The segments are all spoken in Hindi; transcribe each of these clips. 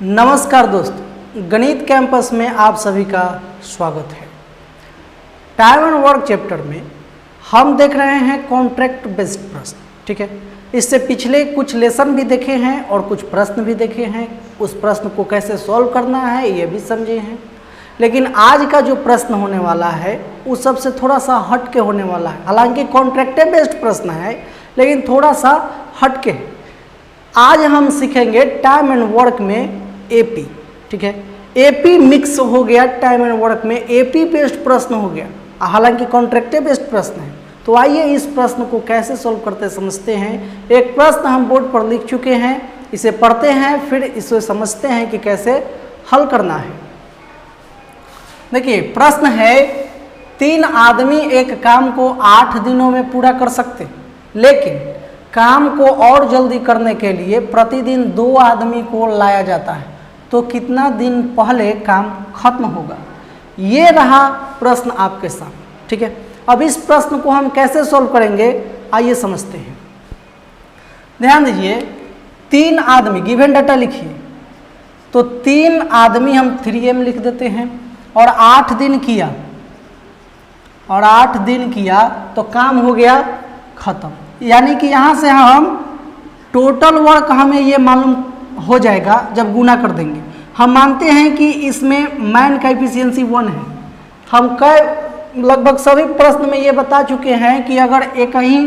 नमस्कार दोस्तों, गणित कैंपस में आप सभी का स्वागत है। टाइम एंड वर्क चैप्टर में हम देख रहे हैं कॉन्ट्रैक्ट बेस्ड प्रश्न। ठीक है, इससे पिछले कुछ लेसन भी देखे हैं और कुछ प्रश्न भी देखे हैं। उस प्रश्न को कैसे सॉल्व करना है ये भी समझे हैं, लेकिन आज का जो प्रश्न होने वाला है उस सबसे थोड़ा सा हट के होने वाला है। हालांकि कॉन्ट्रैक्ट बेस्ड प्रश्न है लेकिन थोड़ा सा हट के। आज हम सीखेंगे टाइम एंड वर्क में एपी। ठीक है, एपी मिक्स हो गया टाइम एंड वर्क में, एपी बेस्ड प्रश्न हो गया, हालांकि कॉन्ट्रैक्ट बेस्ड प्रश्न है। तो आइए इस प्रश्न को कैसे सॉल्व करते समझते हैं। एक प्रश्न हम बोर्ड पर लिख चुके हैं, इसे पढ़ते हैं फिर इसे समझते हैं कि कैसे हल करना है। देखिए प्रश्न है, 3 आदमी एक काम को 8 दिनों में पूरा कर सकते, लेकिन काम को और जल्दी करने के लिए प्रतिदिन 2 आदमी को लाया जाता है, तो कितना दिन पहले काम खत्म होगा। ये रहा प्रश्न आपके सामने। ठीक है, अब इस प्रश्न को हम कैसे सॉल्व करेंगे आइए समझते हैं। ध्यान दीजिए, 3 आदमी, गिवन डाटा लिखिए, तो 3 आदमी हम 3m लिख देते हैं और 8 दिन किया, और 8 दिन किया तो काम हो गया खत्म। यानी कि यहाँ से हम टोटल वर्क हमें ये मालूम हो जाएगा जब गुना कर देंगे। हम मानते हैं कि इसमें मैन का एफिशिएंसी 1 है। हम लगभग सभी प्रश्न में ये बता चुके हैं कि अगर एक ही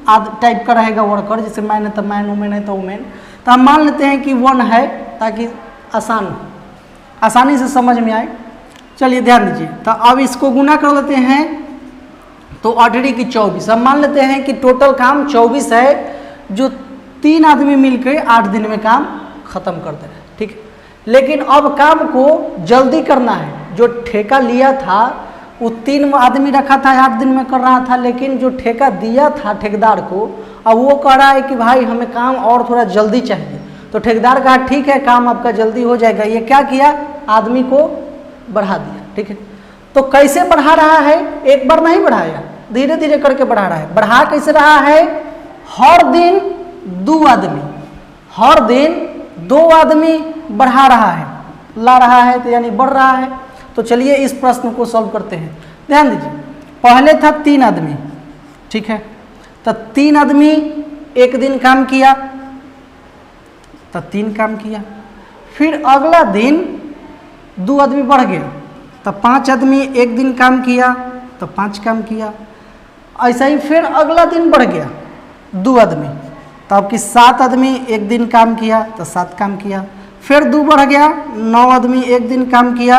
टाइप का रहेगा वर्कर, जैसे मैन है तो मैन, वुमेन है तो वुमेन, तो हम मान लेते हैं कि 1 है ताकि आसानी से समझ में आए। चलिए ध्यान दीजिए, तो अब इसको गुना कर लेते हैं तो 8 की 24। हम मान लेते हैं कि टोटल काम 24 है, जो 3 आदमी मिलकर 8 दिन में काम खत्म कर दे रहे हैं। ठीक है, लेकिन अब काम को जल्दी करना है। जो ठेका लिया था वो 3 आदमी रखा था, 8 दिन में कर रहा था, लेकिन जो ठेका दिया था ठेकेदार को, अब वो कह रहा है कि भाई हमें काम और थोड़ा जल्दी चाहिए। तो ठेकेदार कहा ठीक है, काम आपका जल्दी हो जाएगा। ये क्या किया, आदमी को बढ़ा दिया। ठीक है, तो कैसे बढ़ा रहा है, एक बार नहीं बढ़ाया, धीरे धीरे करके बढ़ा रहा है। बढ़ा कैसे रहा है, हर दिन 2 आदमी, हर दिन 2 आदमी बढ़ा रहा है, ला रहा है, तो यानी बढ़ रहा है। तो चलिए इस प्रश्न को सॉल्व करते हैं। ध्यान दीजिए, पहले था 3 आदमी। ठीक है, तो 3 आदमी एक दिन काम किया, तो 3 काम किया। फिर अगला दिन 2 आदमी बढ़ गया, तो 5 आदमी एक दिन काम किया, तो 5 काम किया। ऐसा ही फिर अगला दिन बढ़ गया 2 आदमी, तो आपकी 7 आदमी एक दिन काम किया, तो 7 काम किया। फिर 2 बढ़ गया, 9 आदमी एक दिन काम किया,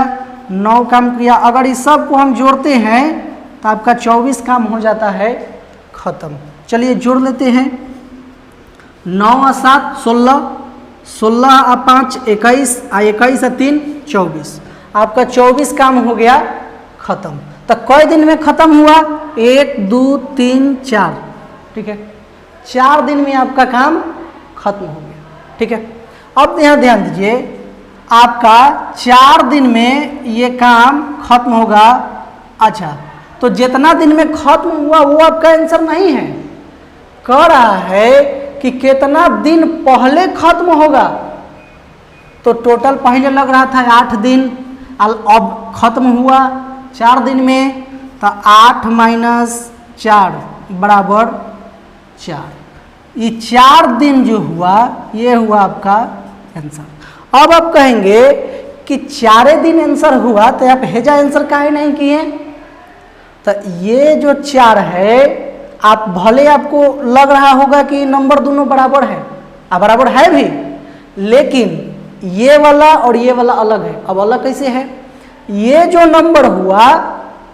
9 काम किया। अगर इस सब को हम जोड़ते हैं तो आपका 24 काम हो जाता है खत्म। चलिए जोड़ लेते हैं, 9 और 7 16, 16 और 5 21, 21 और 3 24। आपका 24 काम हो गया खत्म। तो कई दिन में खत्म हुआ, 1 2 3 4। ठीक है, 4 दिन में आपका काम खत्म हो गया। ठीक है, अब यहाँ ध्यान दीजिए, आपका 4 दिन में ये काम खत्म होगा। अच्छा, तो जितना दिन में खत्म हुआ वो आपका आंसर नहीं है, कह रहा है कि कितना दिन पहले खत्म होगा। तो टोटल पहले लग रहा था 8 दिन, अब खत्म हुआ 4 दिन में, तो 8 - 4 बराबर 4। ये 4 दिन जो हुआ ये हुआ आपका आंसर। अब आप कहेंगे कि 4 दिन आंसर हुआ तो आप हेजा आंसर काहे नहीं किए। तो ये जो 4 है, आप भले आपको लग रहा होगा कि नंबर दोनों बराबर है, बराबर है भी, लेकिन ये वाला और ये वाला अलग है। अब अलग कैसे है, ये जो नंबर हुआ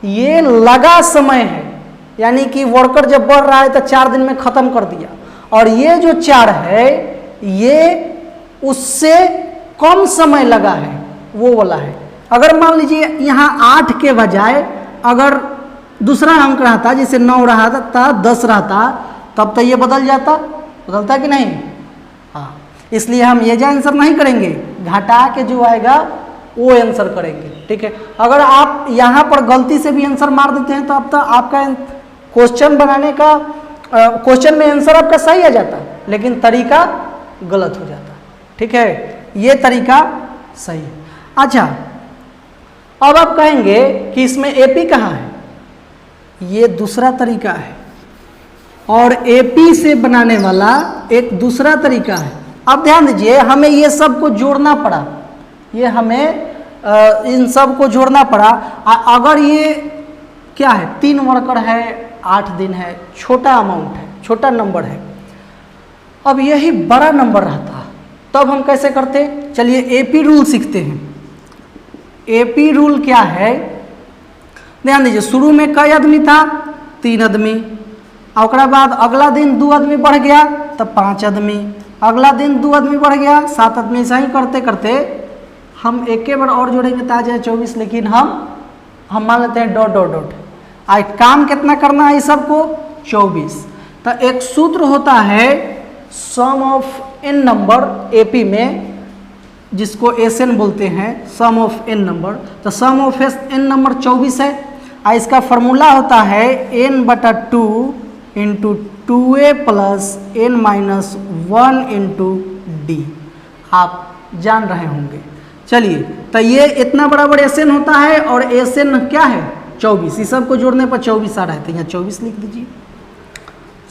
ये लगा समय है, यानी कि वर्कर जब बढ़ रहा है तो 4 दिन में खत्म कर दिया, और ये जो 4 है ये उससे कम समय लगा है, वो वाला है। अगर मान लीजिए यहाँ 8 के बजाय अगर दूसरा अंक रहता, जैसे 9 रहा था 10 रहता, तब तो ये बदल जाता, बदलता कि नहीं। हाँ, इसलिए हम ये जो आंसर नहीं करेंगे, घटा के जो आएगा वो आंसर करेंगे। ठीक है, अगर आप यहाँ पर गलती से भी आंसर मार देते हैं तो अब तो आपका क्वेश्चन बनाने का क्वेश्चन में आंसर आपका सही आ जाता, लेकिन तरीका गलत हो जाता। ठीक है, ये तरीका सही है। अच्छा, अब आप कहेंगे कि इसमें एपी कहाँ है, ये दूसरा तरीका है और एपी से बनाने वाला एक दूसरा तरीका है। अब ध्यान दीजिए, हमें ये सब को जोड़ना पड़ा, ये हमें इन सब को जोड़ना पड़ा। अगर ये क्या है, 3 वर्कर है, 8 दिन है, छोटा अमाउंट है, छोटा नंबर है। अब यही बड़ा नंबर रहता तब हम कैसे करते, चलिए एपी रूल सीखते हैं। एपी रूल क्या है, ध्यान दीजिए, शुरू में कई आदमी था, 3 आदमी, और बाद अगला दिन 2 आदमी बढ़ गया तब 5 आदमी, अगला दिन 2 आदमी बढ़ गया 7 आदमी। ऐसा ही करते करते हम एक बार और जोड़ेंगे तो आ जाए 24, लेकिन हम मान लेते हैं डॉट डॉट डॉट। आज काम कितना करना है इस सबको, 24। तो एक सूत्र होता है सम ऑफ एन नंबर एपी में, जिसको एसएन बोलते हैं, सम ऑफ एन नंबर। तो सम ऑफ एन नंबर 24 है। इसका फॉर्मूला होता है n/2 into 2a plus n-1 into D. आप जान रहे होंगे। चलिए, तो ये इतना बराबर एसएन होता है और एसएन क्या है, 24। इस सब को जोड़ने पर 24 आ रहा है, तो यहाँ 24 लिख दीजिए।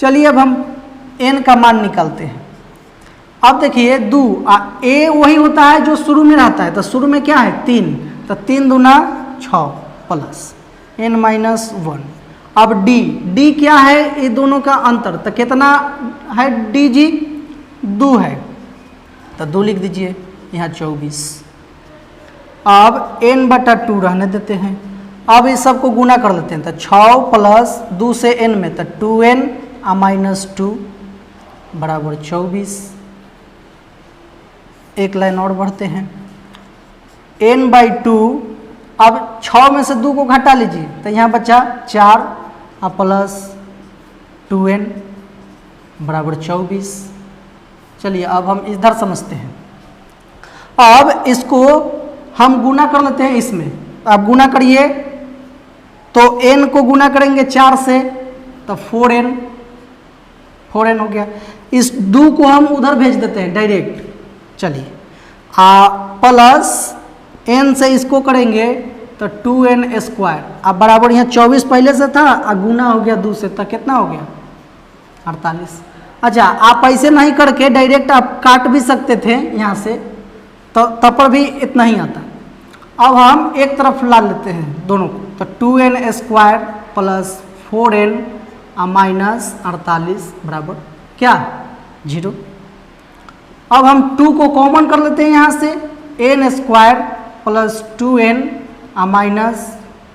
चलिए अब हम n का मान निकालते हैं। अब देखिए ए वही होता है जो शुरू में रहता है, तो शुरू में क्या है 3, तो 3 दूना 6 प्लस n-1। अब डी क्या है, ये दोनों का अंतर, तो कितना है डी जी, 2 है, तो 2 लिख दीजिए यहाँ 24। अब n/2 रहने देते हैं। अब इस सब को गुना कर लेते हैं, तो 6 प्लस 2 से n में, तो 2n-2 बराबर 24। एक लाइन और बढ़ते हैं, n/2। अब 6 में से 2 को घटा लीजिए, तो यहाँ बचा 4 प्लस 2n बराबर 24। चलिए अब हम इधर समझते हैं। अब इसको हम गुना कर लेते हैं इसमें। आप गुना करिए, तो n को गुना करेंगे 4 से, तो 4n हो गया। इस 2 को हम उधर भेज देते हैं डायरेक्ट। चलिए प्लस n से इसको करेंगे तो 2n²। अब बराबर यहाँ 24 पहले से था, गुना हो गया 2 से, तो कितना हो गया 48। अच्छा, आप ऐसे नहीं करके डायरेक्ट आप काट भी सकते थे यहाँ से, तो तब पर भी इतना ही आता। अब हम एक तरफ ला लेते हैं दोनों को, तो 2n² प्लस 4n माइनस 48 बराबर क्या 0। अब हम 2 को कॉमन कर लेते हैं यहाँ से, n² प्लस 2n माइनस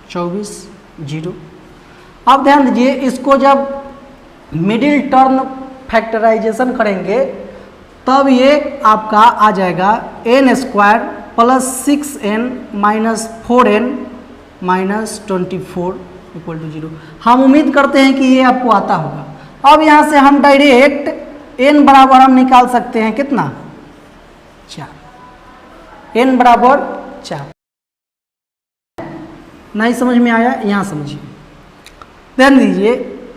24 0। अब ध्यान दीजिए, इसको जब मिडिल टर्म फैक्टराइजेशन करेंगे तब ये आपका आ जाएगा n² plus 6n minus 4n minus 24 equal to 0। हम उम्मीद करते हैं कि ये आपको आता होगा। अब यहाँ से हम डायरेक्ट n बराबर हम निकाल सकते हैं कितना, 4। n बराबर 4। नहीं समझ में आया, यहाँ समझिए। ध्यान दीजिए,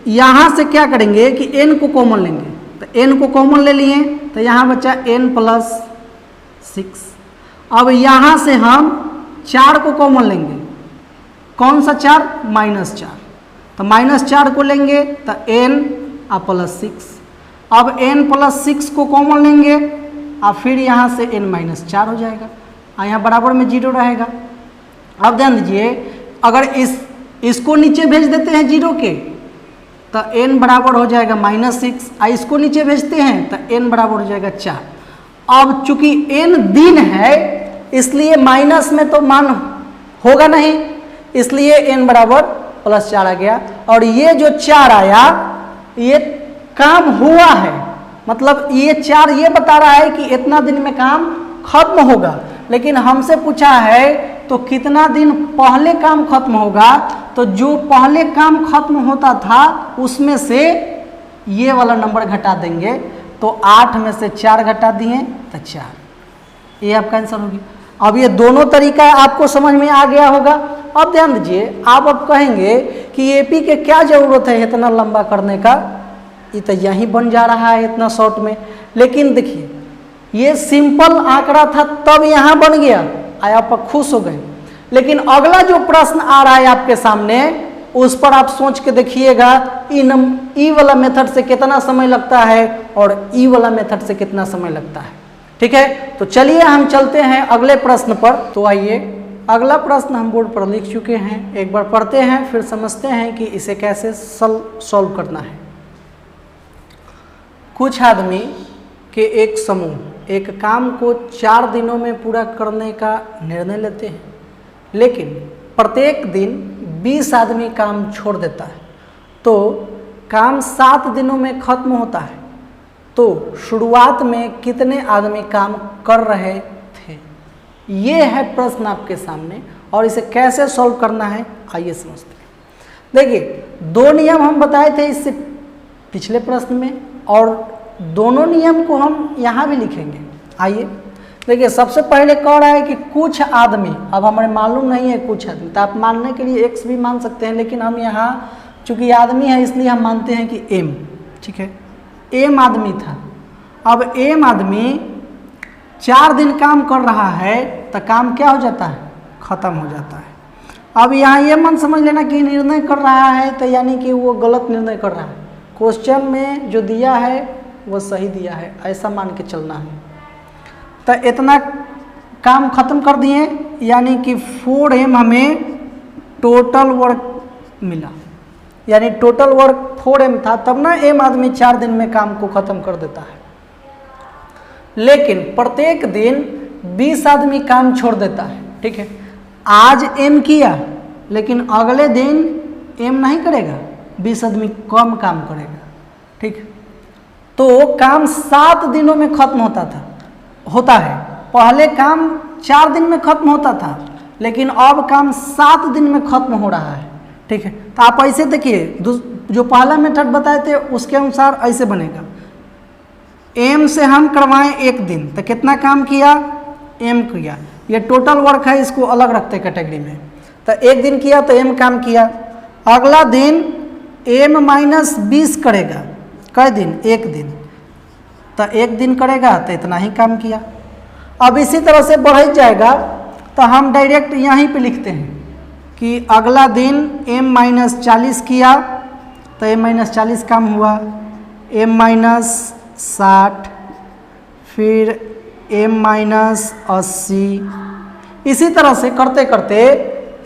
यहाँ से क्या करेंगे कि n को कॉमन लेंगे, तो n को कॉमन ले लिए, तो यहाँ बचा n प्लस 6। अब यहाँ से हम 4 को कॉमन लेंगे, कौन सा 4, -4, तो -4 को लेंगे तो n प्लस 6। अब n प्लस 6 को कॉमन लेंगे, और फिर यहाँ से n-4 हो जाएगा, और यहाँ बराबर में 0 रहेगा। अब ध्यान दीजिए, अगर इसको नीचे भेज देते हैं 0 के, तो n बराबर हो जाएगा -6, और इसको नीचे भेजते हैं तो n बराबर हो जाएगा 4। अब चूंकि n दिन है, इसलिए माइनस में तो मान होगा नहीं, इसलिए n बराबर +4 आ गया। और ये जो 4 आया, ये काम हुआ है, मतलब ये 4 ये बता रहा है कि इतना दिन में काम खत्म होगा। लेकिन हमसे पूछा है तो कितना दिन पहले काम खत्म होगा, तो जो पहले काम खत्म होता था उसमें से ये वाला नंबर घटा देंगे, तो 8 में से 4 घटा दिए तो 4। ये आपका आंसर होगी। अब ये दोनों तरीका आपको समझ में आ गया होगा। अब ध्यान दीजिए, आप अब कहेंगे कि एपी के क्या ज़रूरत है इतना लंबा करने का, ये तो यहीं बन जा रहा है इतना शॉर्ट में। लेकिन देखिए, ये सिंपल आंकड़ा था तब यहाँ बन गया, आया आप खुश हो गए। लेकिन अगला जो प्रश्न आ रहा है आपके सामने, उस पर आप सोच के देखिएगा, ई वाला मेथड से कितना समय लगता है और ई वाला मेथड से कितना समय लगता है। ठीक है, तो चलिए हम चलते हैं अगले प्रश्न पर। तो आइए, अगला प्रश्न हम बोर्ड पर लिख चुके हैं, एक बार पढ़ते हैं फिर समझते हैं कि इसे कैसे सॉल्व करना है। कुछ आदमी के एक समूह एक काम को 4 दिनों में पूरा करने का निर्णय लेते हैं, लेकिन प्रत्येक दिन 20 आदमी काम छोड़ देता है, तो काम 7 दिनों में खत्म होता है। तो शुरुआत में कितने आदमी काम कर रहे थे? ये है प्रश्न आपके सामने और इसे कैसे सॉल्व करना है आइए समझते हैं। देखिए, 2 नियम हम बताए थे इससे पिछले प्रश्न में और दोनों नियम को हम यहाँ भी लिखेंगे। आइए देखिए, सबसे पहले कह रहा है कि कुछ आदमी, अब हमें मालूम नहीं है कुछ आदमी, तो आप मानने के लिए एक्स भी मान सकते हैं, लेकिन हम यहाँ चूंकि आदमी है इसलिए हम मानते हैं कि एम। ठीक है, एम आदमी था। अब एम आदमी 4 दिन काम कर रहा है तो काम क्या हो जाता है? खत्म हो जाता है। अब यहाँ ये मन समझ लेना कि निर्णय कर रहा है तो यानी कि वो गलत निर्णय कर रहा है। क्वेश्चन में जो दिया है वो सही दिया है, ऐसा मान के चलना है। तो इतना काम खत्म कर दिए, यानी कि 4m हमें टोटल वर्क मिला, यानी टोटल वर्क 4m था, तब ना m आदमी 4 दिन में काम को खत्म कर देता है। लेकिन प्रत्येक दिन 20 आदमी काम छोड़ देता है। ठीक है, आज m किया लेकिन अगले दिन m नहीं करेगा, 20 आदमी कम काम करेगा। ठीक, तो काम 7 दिनों में खत्म होता है। पहले काम 4 दिन में खत्म होता था, लेकिन अब काम 7 दिन में खत्म हो रहा है। ठीक है, तो आप ऐसे देखिए, जो पहला मेथड बताए थे उसके अनुसार ऐसे बनेगा। m से हम करवाएं 1 दिन तो कितना काम किया? m किया। ये टोटल वर्क है, इसको अलग रखते कैटेगरी में। तो 1 दिन किया तो m काम किया। अगला दिन m माइनस 20 करेगा। कै दिन? 1 दिन। तो 1 दिन करेगा तो इतना ही काम किया। अब इसी तरह से बढ़ जाएगा, तो हम डायरेक्ट यहीं पे लिखते हैं कि अगला दिन m माइनस 40 किया तो m माइनस 40 काम हुआ, m माइनस 60, फिर m माइनस 80। इसी तरह से करते करते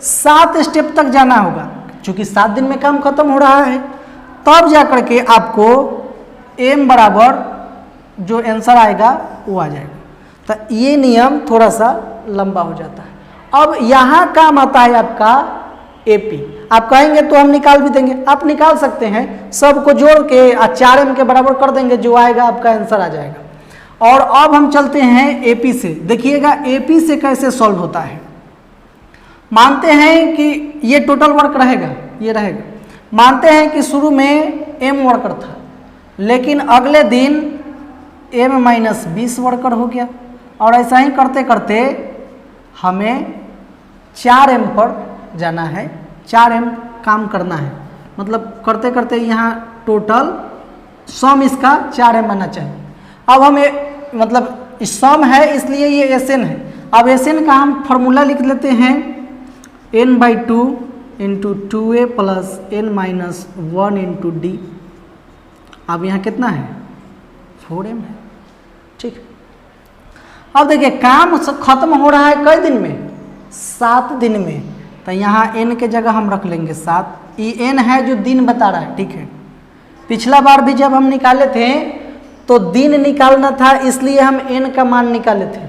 7 स्टेप तक जाना होगा। चूँकि 7 दिन में काम खत्म हो रहा है, तब जा कर के आपको m बराबर जो आंसर आएगा वो आ जाएगा। तो ये नियम थोड़ा सा लंबा हो जाता है। अब यहाँ काम आता है आपका AP। आप कहेंगे तो हम निकाल भी देंगे, आप निकाल सकते हैं, सबको जोड़ के 4m के बराबर कर देंगे, जो आएगा आपका आंसर आ जाएगा। और अब हम चलते हैं AP से। देखिएगा AP से कैसे सॉल्व होता है। मानते हैं कि ये टोटल वर्क रहेगा, ये रहेगा। मानते हैं कि शुरू में m वर्कर था, लेकिन अगले दिन m माइनस 20 वर्कर हो गया, और ऐसा ही करते करते हमें 4m पर जाना है, 4m काम करना है। मतलब करते करते यहाँ टोटल सम इसका 4m आना चाहिए। अब हमें मतलब सम है इसलिए ये Sn है। अब Sn का हम फॉर्मूला लिख लेते हैं, n/2 into 2a plus n minus 1 into d। अब यहाँ कितना है? 4m है। ठीक, अब देखिए काम खत्म हो रहा है कई दिन में? 7 दिन में। तो यहाँ n के जगह हम रख लेंगे 7। ये n है जो दिन बता रहा है। ठीक है, पिछला बार भी जब हम निकाले थे तो दिन निकालना था, इसलिए हम n का मान निकाले थे।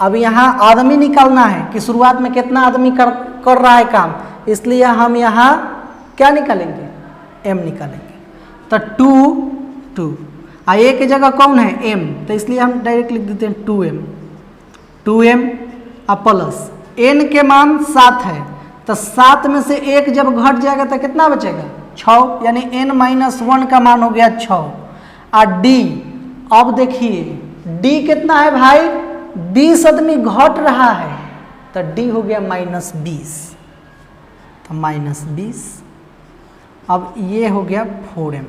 अब यहाँ आदमी निकालना है कि शुरुआत में कितना आदमी कर रहा है काम, इसलिए हम यहाँ क्या निकालेंगे? m निकालेंगे। तो 2 आ ए की जगह कौन है? m, तो इसलिए हम डायरेक्ट लिख देते हैं 2m अब प्लस n के मान 7 है, तो 7 में से 1 जब घट जाएगा तो कितना बचेगा? 6, यानी n माइनस 1 का मान हो गया 6। और d, अब देखिए d कितना है भाई? 20 आदमी घट रहा है, तो d हो गया -20, तो -20। अब ये हो गया 4m।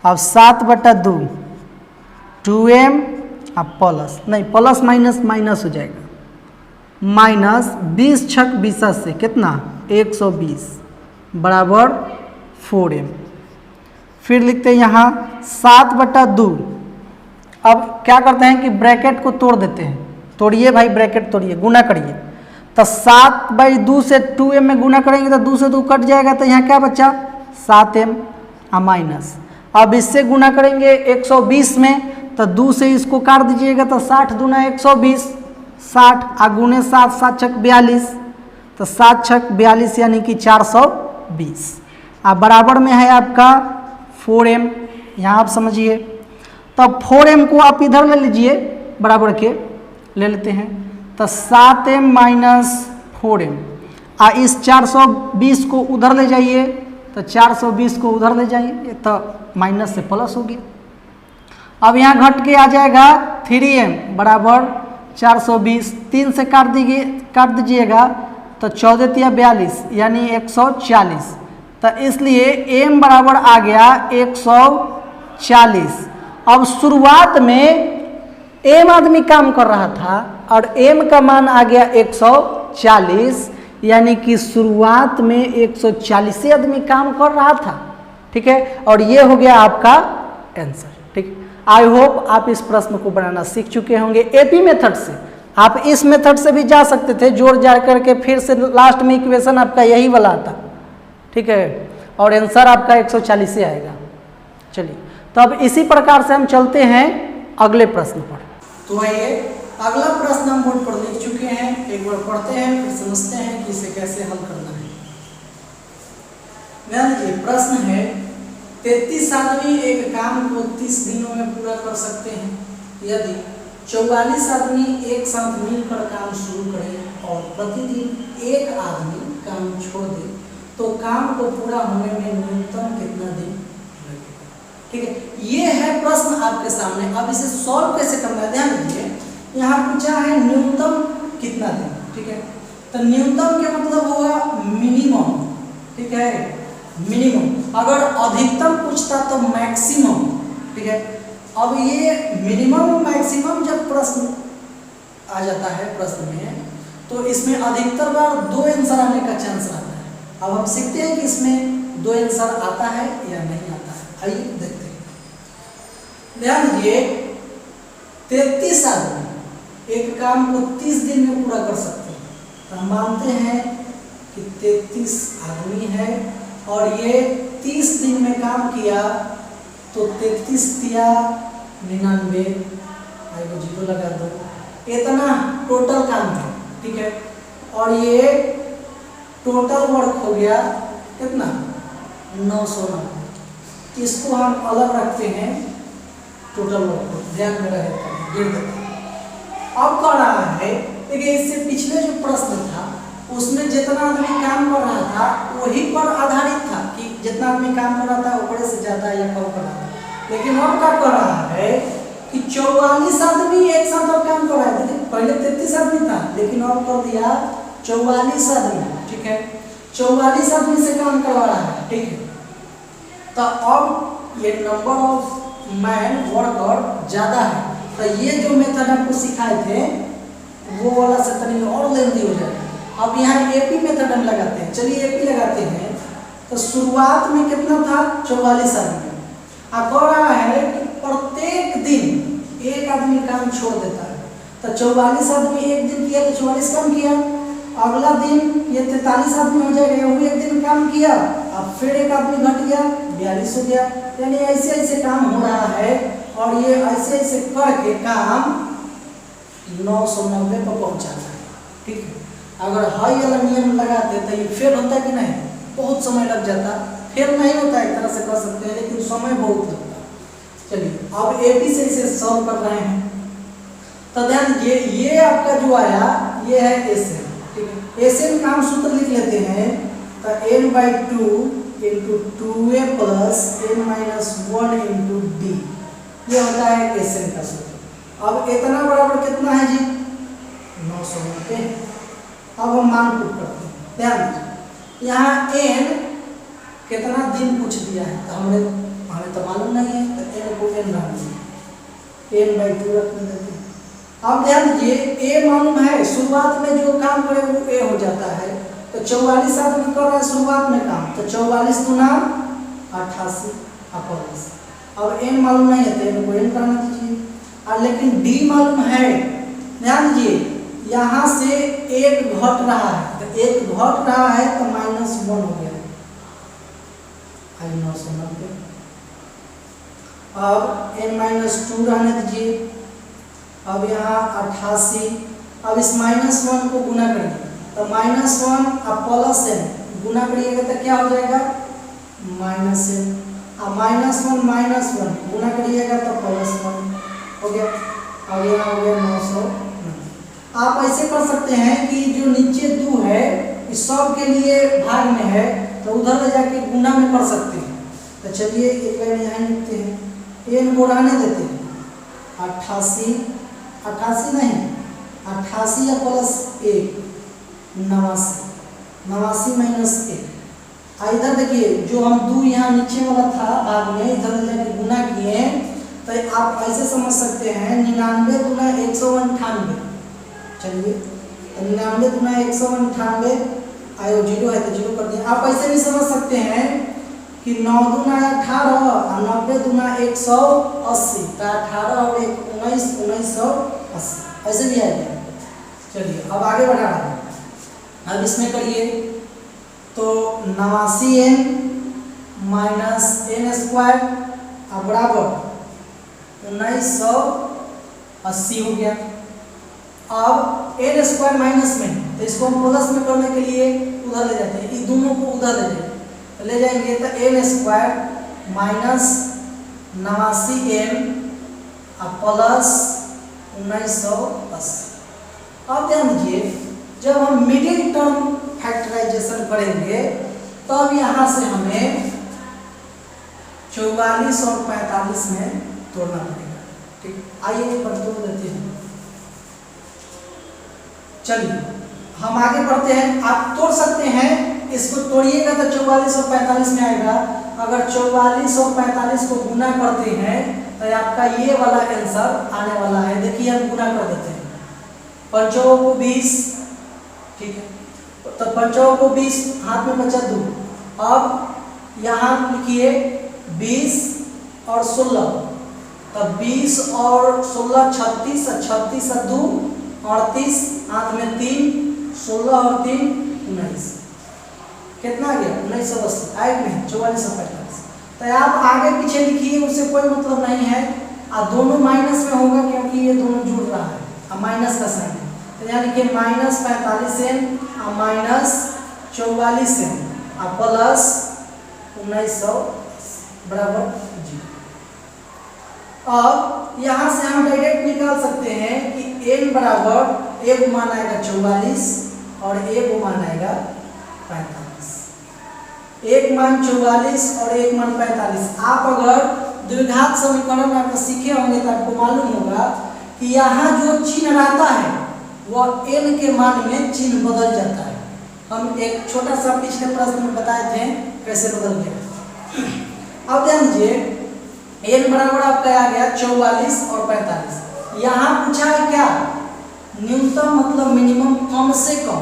अब 7/2 2m आप प्लस नहीं, प्लस माइनस माइनस हो जाएगा, माइनस 20 छक 20 से कितना 120 बराबर 4m। फिर लिखते हैं यहाँ 7/2। अब क्या करते हैं कि ब्रैकेट को तोड़ देते हैं, तोड़िए भाई ब्रैकेट तोड़िए, गुना करिए। तो 7/2 से 2m में गुना करेंगे तो 2 से 2 कट जाएगा, तो यहाँ क्या बचा 7m माइनस। अब इससे गुना करेंगे 120 में, तो 2 से इसको काट दीजिएगा तो 60 दूना 120, 60 गुने 7, 7 छक 42, तो 7 छक 42 यानी कि 420। अब बराबर में है आपका 4m, यहाँ आप समझिए। तब 4m को आप इधर ले लीजिए, बराबर के ले लेते हैं, तो 7m माइनस 4m। इस 420 को उधर ले जाइए, तो 420 को उधर ले जाइए तो माइनस से प्लस हो गया। अब यहाँ घट के आ जाएगा 3m बराबर 420, 3 से काट दीजिएगा तो 14 या 42 यानी 140, तो इसलिए m बराबर आ गया 140। अब शुरुआत में m आदमी काम कर रहा था और m का मान आ गया 140, यानी कि शुरुआत में 140 आदमी काम कर रहा था, ठीक है। और ये हो गया आपका आंसर, ठीक। आई होप आप इस प्रश्न को बनाना सीख चुके होंगे एपी मेथड से। आप इस मेथड से भी जा सकते थे, जोड़ जाड़ करके फिर से लास्ट में इक्वेशन आपका यही वाला आता, ठीक है, और आंसर आपका 140 से आएगा। चलिए, तो अब इसी प्रकार से हम चलते हैं अगले प्रश्न पर। तो आइए अगला प्रश्न हम बोर्ड पर लिख चुके हैं, एक बार पढ़ते हैं फिर समझते हैं कि इसे कैसे हल करना है। ध्यान दीजिए, प्रश्न है 33 आदमी एक काम को 30 दिनों में पूरा कर सकते हैं। यदि 44 आदमी एक साथ मिलकर काम शुरू करें और प्रतिदिन एक आदमी काम छोड़ दे तो काम को पूरा होने में न्यूनतम कितना दिन लगेगा, ठीक है। ये है प्रश्न आपके सामने। अब इसे सॉल्व कैसे करना है, ध्यान दीजिए, यहाँ पूछा है न्यूनतम कितना दिन, ठीक है। तो न्यूनतम का मतलब होगा मिनिमम, ठीक है, मिनिमम। अगर अधिकतम पूछता तो मैक्सिमम, ठीक है। अब ये मिनिमम मैक्सिमम जब प्रश्न आ जाता है प्रश्न में, तो इसमें अधिकतर बार 2 आंसर आने का चांस रहता है। अब हम सीखते हैं कि इसमें 2 आंसर आता है या नहीं आता है। आइए देखते हैं। ध्यान दीजिए, 33 आदमी एक काम को 30 दिन में पूरा कर सकते हैं। तो हम मानते हैं कि 33 आदमी है और ये 30 दिन में काम किया, तो 33 दिया 99, आई को 0 लगा दो, इतना टोटल काम है, ठीक है। और ये टोटल वर्क हो गया कितना 990। इसको हम अलग रखते हैं, टोटल वर्क को ध्यान में रहे, गिर देते हैं। अब कर रहा है, देखिए इससे पिछले जो प्रश्न था उसमें जितना आदमी काम कर रहा था वही पर आधारित था कि जितना आदमी काम कर रहा था ऊपर से ज्यादा या कम कर रहा था। लेकिन अब क्या कर रहा है कि 44 आदमी एक साथ अब काम कर रहा है। देखिए पहले 33 आदमी था, लेकिन अब कर दिया 44 आदमी, ठीक है। 44 आदमी से काम करवा रहा है, ठीक है। तो अब ये नंबर ऑफ मैन वर्कर ज्यादा है, तो ये जो मेथड आपको सिखाए थे वो वाला से तनी और लेंदी हो जाएगा। अब यहाँ एपी मेथड हम लगाते हैं। चलिए एपी लगाते हैं। तो शुरुआत में कितना था 44 आदमी, अब कह रहा है कि प्रत्येक दिन एक आदमी काम छोड़ देता है। तो 44 आदमी एक दिन किया तो 44 काम किया, अगला दिन ये 43 आदमी हो जाएगा, वो भी एक दिन काम किया, अब फिर एक आदमी घट गया 42 हो गया। यानी ऐसे ऐसे काम हो रहा है और ये ऐसे ऐसे करके काम 990 पर पहुंचाता है, ठीक है। अगर हाई वाला नियम लगाते तो ये फेल होता कि नहीं, बहुत समय लग जाता। फेल नहीं होता, एक तरह से कर सकते हैं, लेकिन समय बहुत लगता। चलिए अब एपी से इसे सॉल्व कर रहे हैं। तो ध्यान दीजिए, ये आपका जो आया ये है एसएन, ठीक है। एसएन का हम सूत्र लिख लेते हैं। तो n/2 × 2a + n-1 × d, ये होता है एसएन का सूत्र। अब इतना बराबर कितना है जी 990। अब हम मान पुट करते हैं। ध्यान दीजिए, यहाँ n कितना दिन पूछ दिया है, तो हमें तो मालूम नहीं है, तो n को n रख दिया। n/2 रखने देते हैं। अब ध्यान दीजिए a मालूम है, शुरुआत में जो काम करे वो a हो जाता है, तो 44 आदमी कर रहा है शुरुआत में काम, तो 44 दूना 88 अपॉलिस। अब n मालूम नहीं है तो n को n करना दीजिए, और लेकिन d मालूम है। ध्यान दीजिए यहाँ से 1 घट रहा है, तो 1 घट रहा है तो -1 हो गया, आई 990। अब n-2 रहने दीजिए। अब यहाँ 88, अब इस -1 को गुना करिए, तो -1 अब +n गुना करिएगा तो क्या हो जाएगा -n, अब -1 गुना करिएगा तो +1 हो गया। अब यहाँ हो गया 990। आप ऐसे कर सकते हैं कि जो नीचे 2 है इस सब के लिए भाग में है, तो उधर ले जाके गुना में कर सकते हैं। तो चलिए एक लाइन यहाँ लिखते हैं, n को रहने देते हैं 88 नहीं 88 या +1 89 -1। इधर देखिए जो हम 2 यहाँ नीचे वाला था भाग में, इधर ले जाके गुना किए, तो आप ऐसे समझ सकते हैं 99 दूना 198। चलिए 99 दूना 198, आयो 0 है तो 0 कर दिए। आप ऐसे भी समझ सकते हैं कि 9 दूना 18 और 90 दूना 180, तो 18 और 19 1980, ऐसे भी आएगा। चलिए अब आगे बढ़ा रहा हूँ, अब इसमें करिए तो 89n -n² अब बराबर 1980 हो गया। अब n² माइनस में, तो इसको हम प्लस में करने के लिए उधर ले जाते हैं, इन दोनों को उधर ले जाएंगे, तो n² माइनस 89n प्लस 1980। अब ध्यान दीजिए जब हम मिडिल टर्म फैक्टराइजेशन करेंगे तब यहाँ से हमें 44 और 45 में तोड़ना पड़ेगा। ठीक, आइए पर तोड़ देते हैं। चलिए हम आगे बढ़ते हैं। आप तोड़ सकते हैं, इसको तोड़िएगा तो 44 और 45 में आएगा। अगर 44 और 45 को गुना करते हैं तो आपका ये वाला आंसर आने वाला है। देखिए हम गुना कर देते हैं, 5 को 20, ठीक है, तो 5 को 20 हाथ में बचा 2। अब यहाँ लिखिए 20 और 16, तब 20 और 16 36, 36 और 2 38, हाथ में 3, 16 और 3 19, कितना आ गया 1980। आए नहीं 44 और 45। तो आप आगे पीछे लिखिए, उससे कोई मतलब नहीं है, और दोनों माइनस में होगा क्योंकि ये दोनों जुड़ रहा है, अब माइनस का साइन है। तो यहाँ लिखिए -45n -44n प्लस 1900 बराबर 0। अब यहाँ से हम डायरेक्ट निकाल सकते हैं कि n बराबर एक मान आएगा 44 और एक मान आएगा 45। एक मान 44 और एक मान 45। आप अगर द्विघात समीकरण आप सीखे होंगे तो आपको मालूम होगा कि यहाँ जो चिन्ह रहता है वह n के मान में चिन्ह बदल जाता है। हम एक छोटा सा पिछले प्रश्न में बताए थे कैसे बदल गया। अब ध्यान दीजिए n बराबर आपका आ गया 44 और 45। यहाँ पूछा है क्या, न्यूनतम मतलब मिनिमम, कम से कम।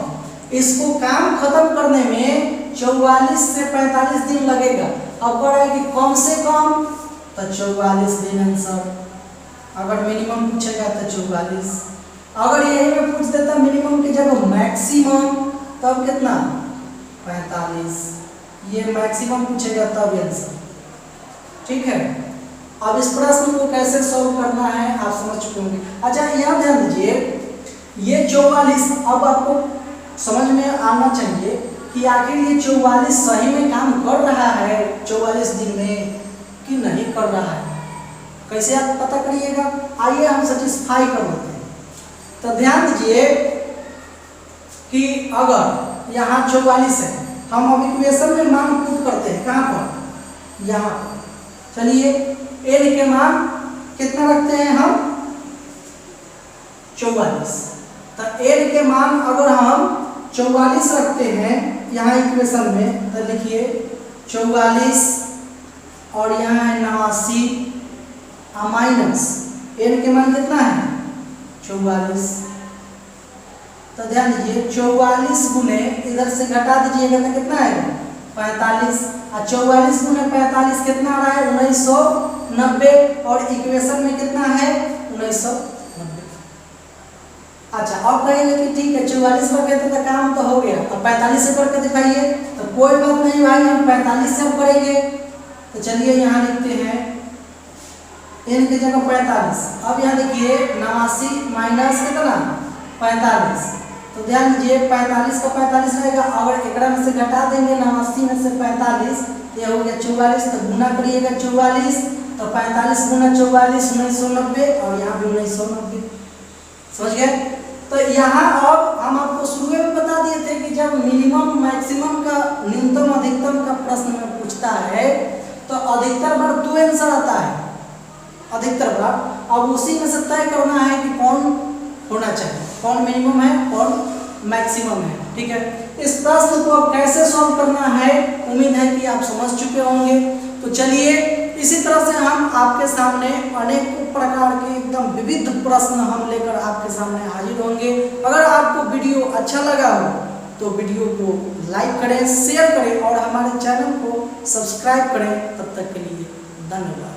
इसको काम खत्म करने में 44 से 45 दिन लगेगा। अब कह रहा है कि कम से कम तो 44 दिन आंसर। अगर मिनिमम पूछेगा तो 44। अगर यही में पूछ देता मिनिमम की जगह मैक्सिमम, तब कितना 45। ये मैक्सिमम पूछेगा तब आंसर। ठीक है, अब इस प्रश्न को कैसे सॉल्व करना है आप समझ चुके होंगे। अच्छा यहाँ ध्यान दीजिए, ये 44 अब आपको समझ में आना चाहिए कि आखिर ये 44 सही में काम कर रहा है 44 दिन में कि नहीं कर रहा है। कैसे आप पता करिएगा, आइए हम सेटिस्फाई कर लेते हैं। तो ध्यान दीजिए कि अगर यहाँ 44 है, हम अब इक्वेशन में मान पुट करते हैं, कहाँ पर, यहाँ पर। चलिए n के मान कितना रखते हैं हम 44। तो n के मान अगर हम 44 रखते हैं यहाँ इक्वेशन में, तो लिखिए 44 और यहाँ है 89 माइनस n के मान कितना है 44। तो ध्यान दीजिए 44 गुने इधर से घटा दीजिएगा तो कितना है 45, और 44 गुने 45 कितना आ रहा है 1990, और इक्वेशन में कितना है 1990। अच्छा अब कहेंगे कि ठीक है 44 पर कहते तो काम तो हो गया, अब 45 से करके दिखाइए, तो कोई बात नहीं भाई, हम 45 से करेंगे। तो चलिए यहाँ लिखते हैं n की जगह 45। अब यहाँ देखिए 89 माइनस कितना 45, तो ध्यान दीजिए 45 का 45 रहेगा, अगर एकड़ा में से घटा देंगे 89 में से 45, ये हो गया 44, तो गुना करिएगा 44, तो 45 गुना 44 1990, और यहाँ भी 1990। समझ गए? तो यहाँ अब हम आपको शुरू में बता दिए थे कि जब मिनिमम मैक्सिमम का न्यूनतम अधिकतम का प्रश्न में पूछता है तो अधिकतर बार 2 आंसर आता है, अधिकतर बार। अब उसी में से तय करना है कि कौन होना चाहिए, कौन मिनिमम है कौन मैक्सिमम है। ठीक है, इस प्रश्न को अब कैसे सॉल्व करना है उम्मीद है कि आप समझ चुके होंगे। तो चलिए इसी तरह से हम आपके सामने अनेक प्रकार के एकदम विविध प्रश्न हम लेकर आपके सामने हाजिर होंगे। अगर आपको वीडियो अच्छा लगा हो तो वीडियो को लाइक करें, शेयर करें और हमारे चैनल को सब्सक्राइब करें। तब तक के लिए धन्यवाद।